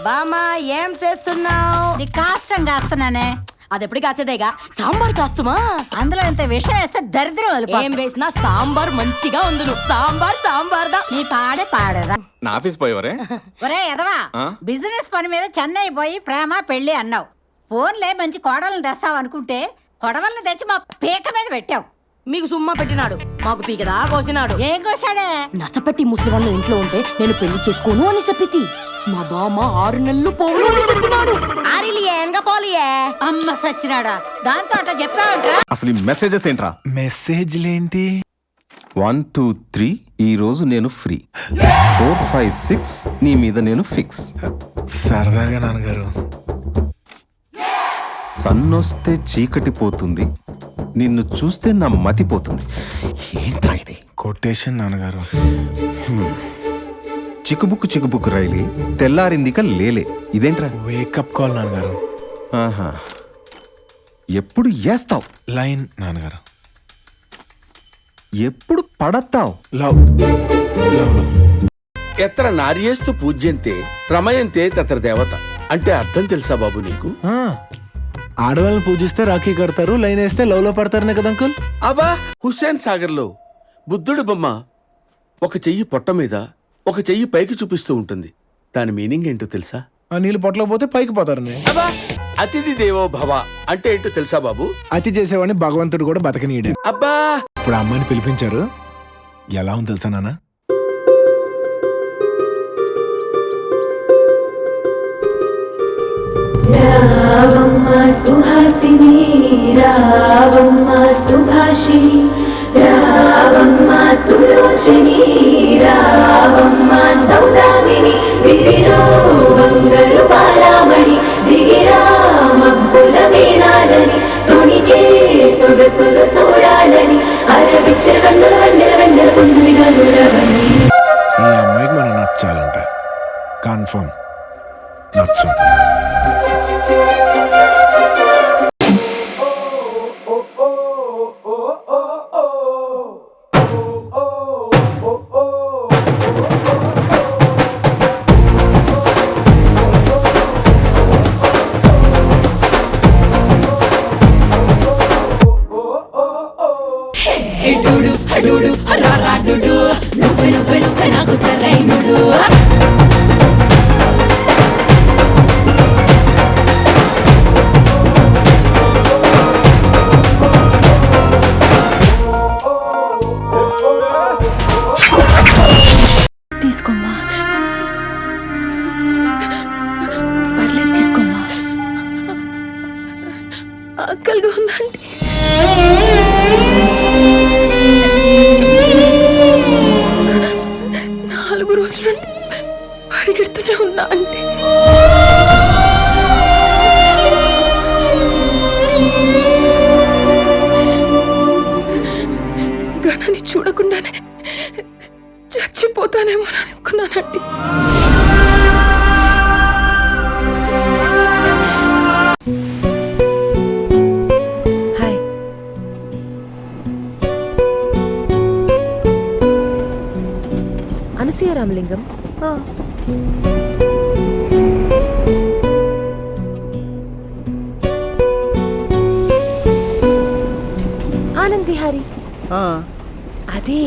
బామా ఏం చేస్తున్నావు? నీ కాష్టం కాస్తున్నానే. అదెప్పుడు కాసేదేగా, సాంబార్ కాస్తుమా? అందులో ఇంత విషం వేస్తే దరిద్రం వదిలిపో. ఏం వేసినా సాంబార్ మంచిగా ఉందును. సాంబార్ సాంబార్ దా. నీ పాడేదా. నా ఆఫీస్ పోయేవరే ఒరే ఎదవా, ఆ? బిజినెస్ పని మీద చెన్నై పోయి ప్రేమ పెళ్లి అన్నావు. ఫోన్లే మంచి కోడలను తెస్తావు అనుకుంటే కొడవల్ని తెచ్చి మా పీక మీద పెట్టావు. మీకు సుమ్మా పెట్టినాడు, మాకు పీకదా కోసినాడు. ఏం కోసాడే? నసపెట్టి ముసలివాళ్ళు ఇంట్లో ఉంటే నేను పెళ్లి చేసుకోను అని చెప్పితి. మా బామ్మ 6 నెలలు పోను అని చెప్పినాడు. ఆరిలియేంగా పోలియే. అమ్మ సచ్చినాడా, దాంతో అట్లా చెప్పావంటరా? అసలు ఈ మెసేజెస్ ఏంట్రా? మెసేజ్లేంటి? 1 2 3 ఈ రోజు నేను ఫ్రీ. 4 5 6 నీ మీద నేను ఫిక్స్. సరదాగా నాన్నగారు. సన్నొస్తే చీకటి పోతుంది, నిన్ను చూస్తే నా మతిపోతుంది. ఏంట్రా ఇది? కొటేషన్ నాన్నగారు. చిక్కుబుక్కు చిక్కుబుక్కు రైలే, తెల్లారిందిక లేలే. ఇదేంట్రా? వేకప్ కాల్ నాన్నగారు. ఆహా, ఎప్పుడు ఏస్తావు? లైన్ నాన్నగారు. ఎప్పుడు పడతావు? Love love love. ఎత్ర నార్యేస్తు పూజ్యంతే రమయంతే తత్ర దేవత అంటే అర్థం తెలుసా బాబు నీకు? ఆడవాళ్ళని పూజిస్తే రాఖీ కడతారు, లైన్ వేస్తే లవ్ లో పడతారనే కదా అంకుల్? అబా, హుస్సేన్ సాగర్ లో బుద్ధుడి బొమ్మ ఒక చెయ్యి పొట్ట మీద ఒక చెయ్యి పైకి చూపిస్తూ ఉంటుంది. దాని మీనింగ్ ఏంటో తెలుసా? ఆ నీళ్ళు పొట్టలో పోతే పైకి పోతారని. అబా, అతిథి దేవో భవ అంటే ఏంటో తెలుసా బాబు? అతి చేసేవాడిని భగవంతుడు కూడా బతకనీయడే. అబ్బా, ఇప్పుడు అమ్మాయిని పిలిపించారు. ఎలా ఉంది తెలుసా నాన్న? రావమ్మ సుహాసిని, రావమ్మ సుభాషిణి, రావమ్మ సులోచని, రావమ్మ సౌదామిని, దివిలో బంగారు బాలామణి, దిగిరా మబ్బుల మీనాలని, తొణితే సొగసులు చూడాలని, అరవిచ్చల కన్నుల వెన్నెల వెన్నెల పుండుమిగా నురవని. ఈ అమ్మాయికి మనం నచ్చాలంట. కన్ఫర్మ్ నచ్చు. నువ్వే నాకు సరైనడు. తీసుకోమ్మా, పర్లేదు తీసుకోమ్మా. ఆకలిగా ఉందండి. నాలుగు రోజుల నుండి పరిగెడుతూనే ఉన్నా అంటే. గణని చూడకుండానే చచ్చిపోతానేమో అనుకున్నానండి. హాయ్. అనసూయ రామలింగం. ఆనంద్ విహారీ. అదే